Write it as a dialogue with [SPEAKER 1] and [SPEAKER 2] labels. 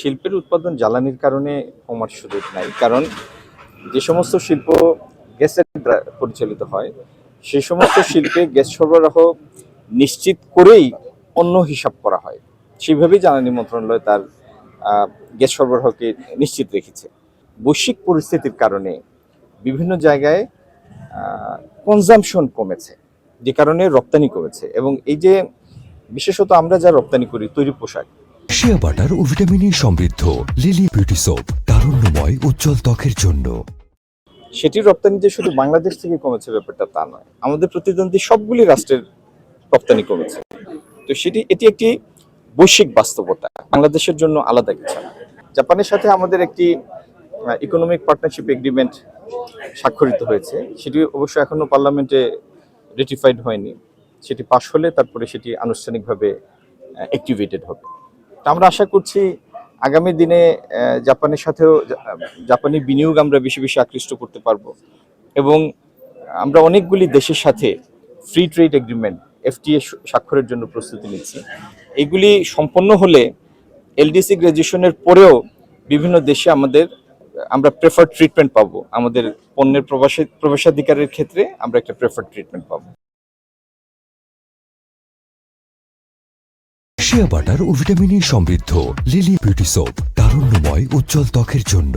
[SPEAKER 1] শিল্পের উৎপাদন জ্বালানির কারণে কমার সুযোগ নাই, কারণ যে সমস্ত শিল্প গ্যাসের পরিচালিত হয় সেই সমস্ত শিল্পে গ্যাস সরবরাহ নিশ্চিত করেই অন্য হিসাব করা হয়। সেইভাবেই জ্বালানি মন্ত্রণালয় তার গ্যাস সরবরাহকে নিশ্চিত রেখেছে। বৈশ্বিক পরিস্থিতির কারণে বিভিন্ন জায়গায় কনজামশন কমেছে, যে কারণে রপ্তানি কমেছে। এবং এই যে বিশেষত আমরা যা রপ্তানি করি তৈরি পোশাক,
[SPEAKER 2] শিয়া বাটার ও ভিটামিন সমৃদ্ধ লিলি বিউটি সোপ, তারুণ্যময় উজ্জ্বল ত্বকের জন্য।
[SPEAKER 1] সেটি রপ্তানি যে শুধু বাংলাদেশ থেকে কমেছে ব্যাপারটা তা নয়, আমাদের প্রতিদ্বন্দ্বী সবগুলি রাষ্ট্রের রপ্তানি কমেছে। তো এটি একটি বৈশ্বিক বাস্তবতা, বাংলাদেশের জন্য আলাদা কিছু না। জাপানের সাথে আমাদের একটি ইকোনমিক পার্টনারশিপ এগ্রিমেন্ট স্বাক্ষরিত হয়েছে, সেটি অবশ্য এখনো পার্লামেন্টে রেটিফাইড হয়নি। সেটি পাশ হলে তারপরে সেটি আনুষ্ঠানিকভাবে অ্যাক্টিভেটেড হবে। তা আমরা আশা করছি আগামী দিনে জাপানের সাথেও জাপানি বিনিয়োগ আমরা বেশি বেশি আকৃষ্ট করতে পারবো, এবং আমরা অনেকগুলি দেশের সাথে ফ্রি ট্রেড এগ্রিমেন্ট এফটিএ স্বাক্ষরের জন্য প্রস্তুতি নিচ্ছি। এগুলি সম্পন্ন হলে এলডিসি গ্র্যাজুয়েশনের পরেও বিভিন্ন দেশে আমরা প্রেফার্ড ট্রিটমেন্ট পাবো। আমাদের পণ্যের প্রবেশাধিকারের ক্ষেত্রে আমরা একটা প্রেফার্ড ট্রিটমেন্ট পাবো।
[SPEAKER 2] শিয়া বাটার ও ভিটামিন সমৃদ্ধ লিলি বিউটি সোপ, তারুণ্যময় উজ্জ্বল ত্বকের জন্য।